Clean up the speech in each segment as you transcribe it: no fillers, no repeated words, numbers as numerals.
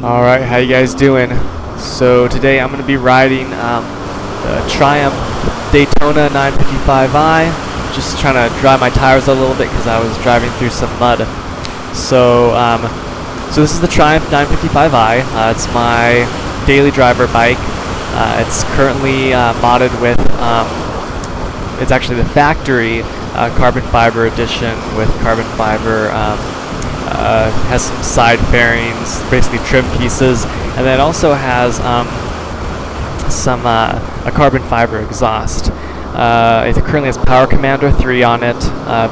Alright, how you guys doing? So today I'm going to be riding the Triumph Daytona 955i. Just trying to dry my tires a little bit because I was driving through some mud. So this is the Triumph 955i. It's my daily driver bike. It's currently modded with, it's actually the factory carbon fiber edition with carbon fiber. Has some side fairings, basically trim pieces, and then it also has a carbon fiber exhaust. It currently has Power Commander 3 on it.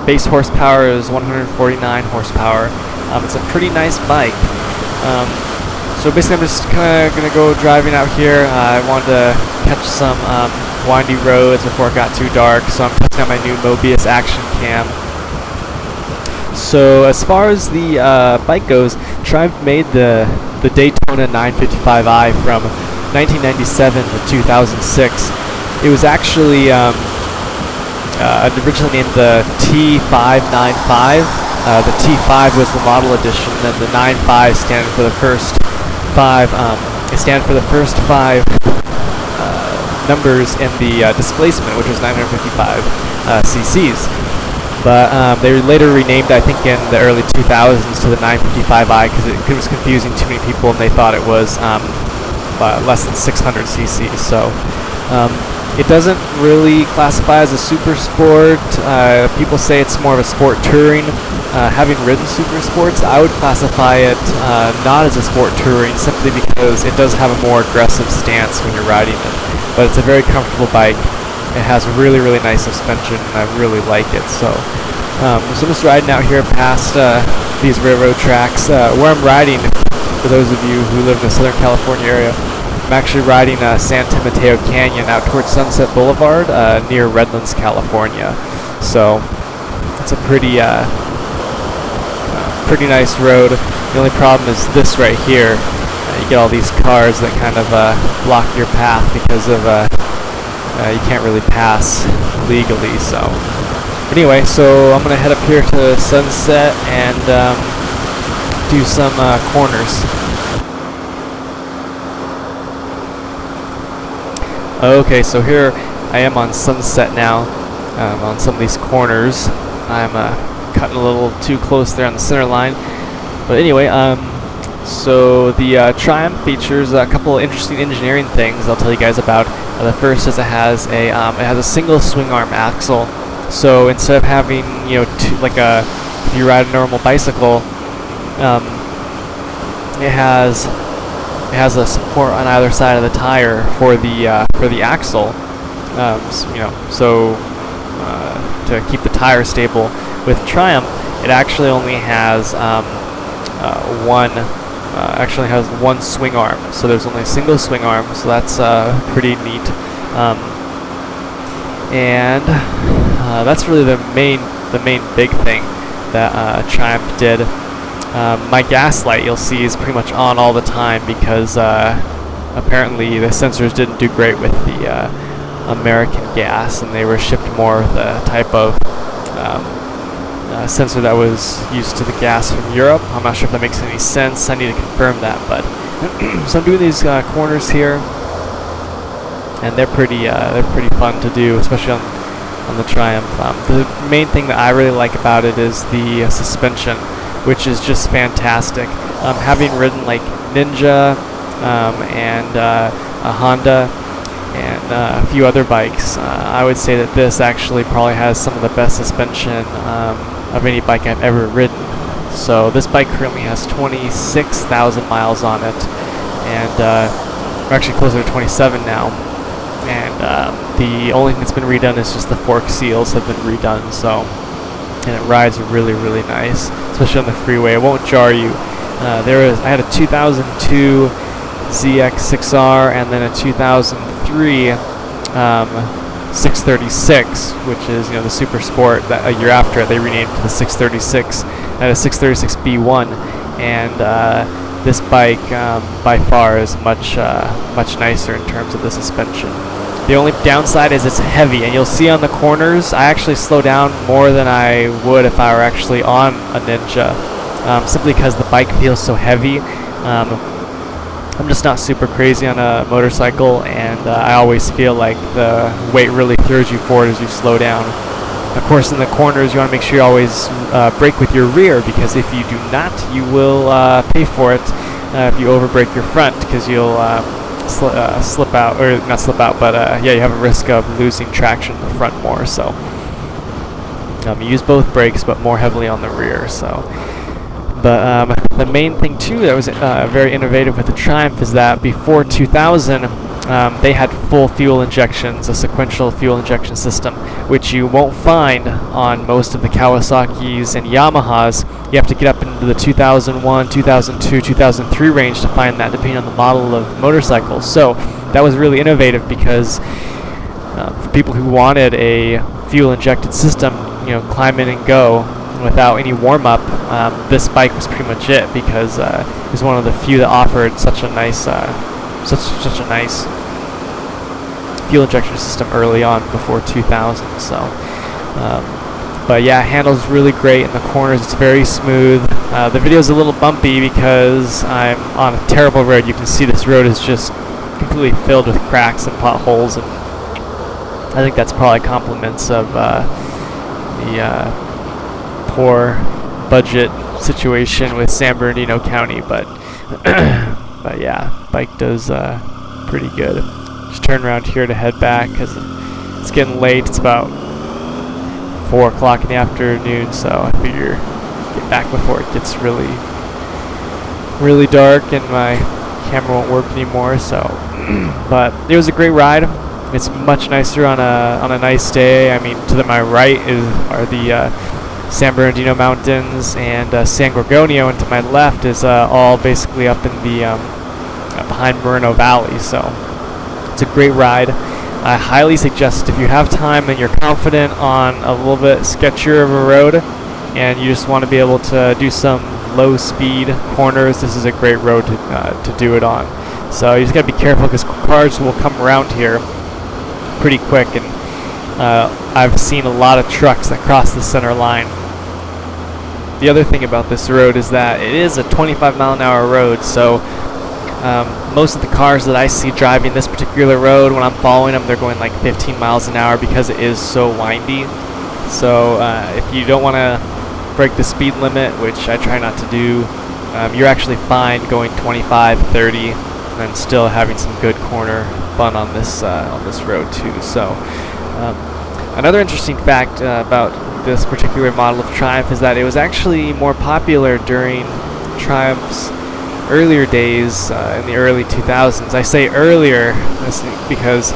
Base horsepower is 149 horsepower. It's a pretty nice bike. So basically I'm just kind of going to go driving out here. I wanted to catch some windy roads before it got too dark, so I'm testing out my new Mobius Action Cam. So as far as the bike goes, Triumph made the Daytona 955i from 1997 to 2006. It was actually originally named the T595. The T5 was the model edition, and the 95 stands for the first five. It stands for the first five numbers in the displacement, which was 955 cc's. But they were later renamed, I think, in the early 2000s to the 955i because it was confusing too many people, and they thought it was less than 600 cc's. So it doesn't really classify as a super sport. People say it's more of a sport touring. Having ridden super sports, I would classify it not as a sport touring simply because it does have a more aggressive stance when you're riding it. But it's a very comfortable bike. It has really, really nice suspension, and I really like it. So I'm just riding out here past these railroad tracks. Where I'm riding, for those of you who live in the Southern California area, I'm actually riding Santa Mateo Canyon out towards Sunset Boulevard near Redlands, California. So it's a pretty nice road. The only problem is this right here. You get all these cars that kind of block your path because of you can't really pass legally. So anyway, so I'm gonna head up here to Sunset and do some corners. Okay, so here I am on Sunset now. On some of these corners, I'm cutting a little too close there on the center line. But anyway, so the Triumph features a couple of interesting engineering things I'll tell you guys about. The first is it has a single swing arm axle. So instead of having, you know, if you ride a normal bicycle, it has a support on either side of the tire for the axle. To keep the tire stable. With Triumph, it actually only has one swing arm, so there's only a single swing arm, so that's pretty neat. And that's really the main big thing that Triumph did. My gas light, you'll see, is pretty much on all the time because apparently the sensors didn't do great with the American gas, and they were shipped more with a type of sensor that was used to the gas from Europe. I'm not sure if that makes any sense. I need to confirm that. But so I'm doing these corners here, and they're pretty fun to do, especially on the Triumph. The main thing that I really like about it is the suspension, which is just fantastic. Having ridden like Ninja and a Honda and a few other bikes, I would say that this actually probably has some of the best suspension of any bike I've ever ridden. So this bike currently has 26,000 miles on it, and we're actually closer to 27 now. And the only thing that's been redone is just the fork seals have been redone. So, and it rides really, really nice, especially on the freeway. It won't jar you. I had a 2002 ZX6R and then a 2003 636, which is, you know, the Super Sport. That a year after it, they renamed to the 636. I had a 636 B1, and this bike by far is much nicer in terms of the suspension. The only downside is it's heavy, and you'll see on the corners I actually slow down more than I would if I were actually on a Ninja, simply because the bike feels so heavy. I'm just not super crazy on a motorcycle, and I always feel like the weight really throws you forward as you slow down. Of course, in the corners, you want to make sure you always brake with your rear, because if you do not, you will pay for it if you overbrake your front, because you'll slip out, or not slip out, but yeah, you have a risk of losing traction in the front more. So you use both brakes, but more heavily on the rear. So. But the main thing too that was very innovative with the Triumph is that before 2000, they had full fuel injections, a sequential fuel injection system, which you won't find on most of the Kawasaki's and Yamahas. You have to get up into the 2001, 2002, 2003 range to find that, depending on the model of motorcycle. So that was really innovative, because for people who wanted a fuel injected system, climb in and go without any warm-up, this bike was pretty much it, because it was one of the few that offered such a nice fuel injection system early on, before 2000. So but yeah, handles really great in the corners. It's very smooth. The video is a little bumpy because I'm on a terrible road. You can see this road is just completely filled with cracks and potholes, and I think that's probably compliments of the poor budget situation with San Bernardino County, but but yeah, bike does pretty good. Just turn around here to head back, because it's getting late. It's about 4 o'clock in the afternoon, so I figure get back before it gets really dark and my camera won't work anymore. So but it was a great ride. It's much nicer on a nice day. I mean, to my right are the San Bernardino Mountains and San Gorgonio, and to my left is all basically up in the behind Moreno Valley. So it's a great ride. I highly suggest, if you have time and you're confident on a little bit sketchier of a road and you just want to be able to do some low speed corners, this is a great road to do it on. So you just got to be careful, because cars will come around here pretty quick, and I've seen a lot of trucks that cross the center line. The other thing about this road is that it is a 25-mile-an-hour road, so most of the cars that I see driving this particular road, when I'm following them, they're going like 15 miles an hour, because it is so windy. So if you don't want to break the speed limit, which I try not to do, you're actually fine going 25, 30, and still having some good corner fun on this road too. So another interesting fact about this particular model of Triumph is that it was actually more popular during Triumph's earlier days, in the early 2000s. I say earlier because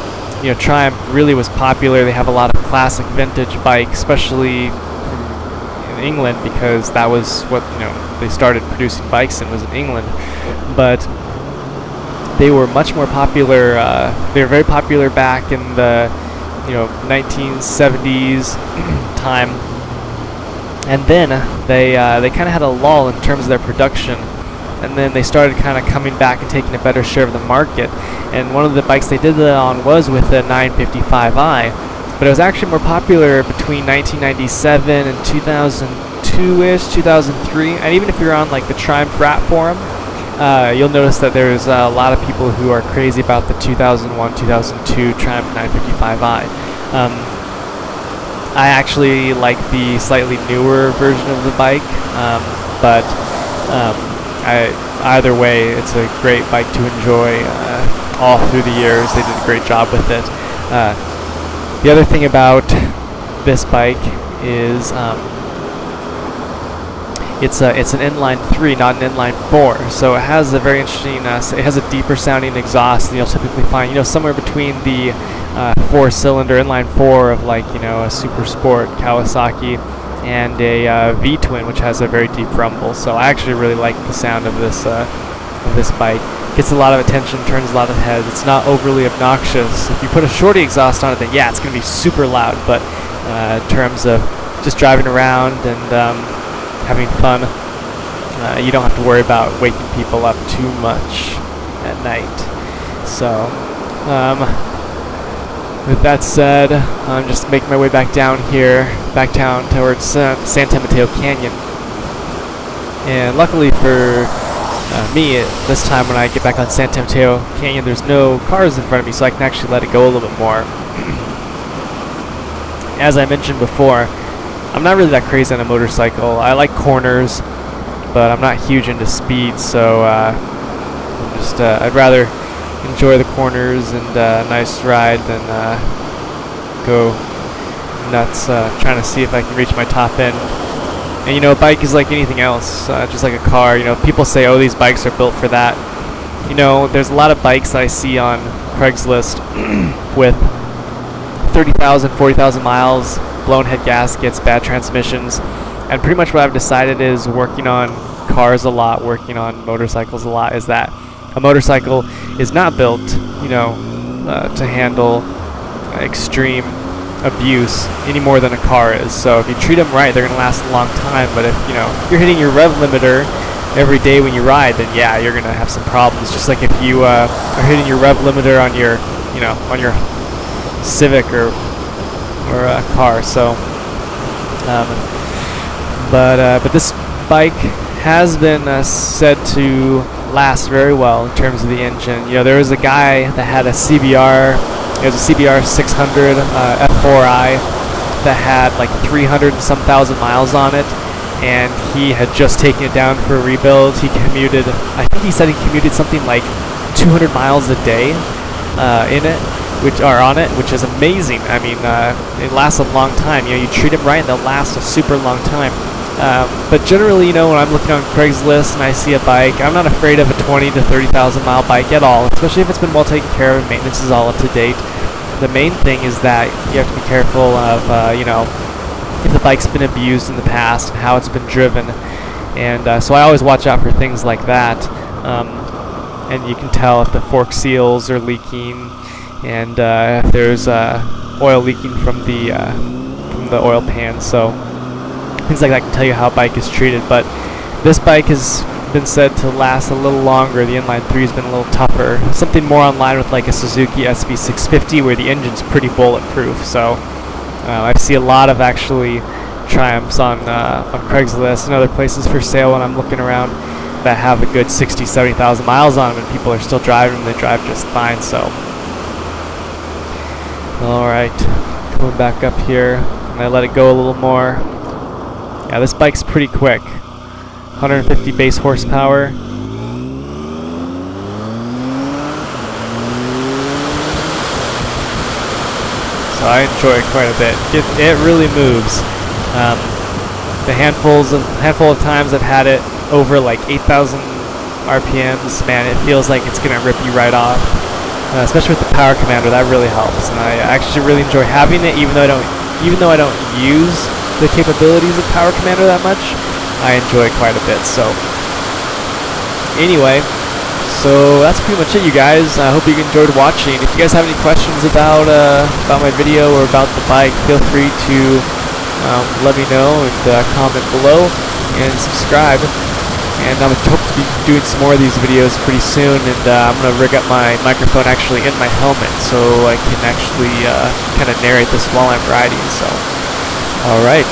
Triumph really was popular. They have a lot of classic vintage bikes, especially in England, because that was what they started producing bikes in, was in England. But they were much more popular. They were very popular back in the 1970s time, and then they kind of had a lull in terms of their production, and then they started kind of coming back and taking a better share of the market. And one of the bikes they did that on was with the 955i, but it was actually more popular between 1997 and 2002-ish, 2003. And even if you're on like the Triumph Rat forum, you'll notice that there's a lot of people who are crazy about the 2001, 2002 Triumph 955i. I actually like the slightly newer version of the bike, but either way, it's a great bike to enjoy all through the years. They did a great job with it. The other thing about this bike is it's an inline 3, not an inline 4. So it has a very interesting, it has a deeper sounding exhaust than you'll typically find, somewhere between the 4-cylinder inline 4 of like, a Super Sport Kawasaki and a V-twin, which has a very deep rumble. So I actually really like the sound of this bike. Gets a lot of attention, turns a lot of heads. It's not overly obnoxious. If you put a shorty exhaust on it, then yeah, it's going to be super loud. But in terms of just driving around and having fun, you don't have to worry about waking people up too much at night. So with that said, I'm just making my way back down towards Santa Mateo Canyon. And luckily for me, this time when I get back on San Mateo Canyon, there's no cars in front of me, so I can actually let it go a little bit more. As I mentioned before, I'm not really that crazy on a motorcycle. I like corners, but I'm not huge into speed, so I'd rather enjoy the corners and a nice ride than go nuts trying to see if I can reach my top end. And you know, a bike is like anything else, just like a car. You know, people say, oh, these bikes are built for that. You know, there's a lot of bikes that I see on Craigslist with 30,000, 40,000 miles, blown head gaskets, bad transmissions, and pretty much what I've decided is working on cars a lot, working on motorcycles a lot, is that a motorcycle is not built, you know, to handle extreme abuse any more than a car is. So if you treat them right, they're going to last a long time. But if, you know, you're hitting your rev limiter every day when you ride, then yeah, you're going to have some problems. Just like if you are hitting your rev limiter on your, you know, on your Civic or a car. So but this bike has been said to last very well in terms of the engine. You know, there was a guy that had a CBR. It was a CBR 600 F4i that had like 300 and some thousand miles on it, and he had just taken it down for a rebuild. He commuted, I think he said he commuted something like 200 miles a day in it, which are on it, which is amazing. I mean, it lasts a long time. You know, you treat them right, and they'll last a super long time. But generally, you know, when I'm looking on Craigslist and I see a bike, I'm not afraid of a 20 to 30,000 mile bike at all, especially if it's been well taken care of and maintenance is all up to date. The main thing is that you have to be careful of, you know, if the bike's been abused in the past and how it's been driven. And so I always watch out for things like that. And you can tell if the fork seals are leaking, and if there's oil leaking from the oil pan. So things like that can tell you how a bike is treated. But this bike has been said to last a little longer. The inline 3 has been a little tougher, something more on line with like a Suzuki SV650, where the engine's pretty bulletproof. So I see a lot of actually Triumphs on Craigslist and other places for sale when I'm looking around that have a good 60, 70,000 miles on them, and people are still driving them. They drive just fine. So alright, coming back up here, and I let it go a little more. Yeah, this bike's pretty quick. 150 base horsepower. So I enjoy it quite a bit. It really moves. The handful of times I've had it over like 8,000 RPMs, man, it feels like it's gonna rip you right off. Especially with the power commander, that really helps. And I actually really enjoy having it, even though I don't use the capabilities of power commander that much. I enjoy it quite a bit. So anyway, so that's pretty much it, you guys. I hope you enjoyed watching. If you guys have any questions about my video or about the bike, feel free to let me know and comment below and subscribe. And I hope to be doing some more of these videos pretty soon, and I'm going to rig up my microphone actually in my helmet so I can actually kind of narrate this while I'm riding. So, alright.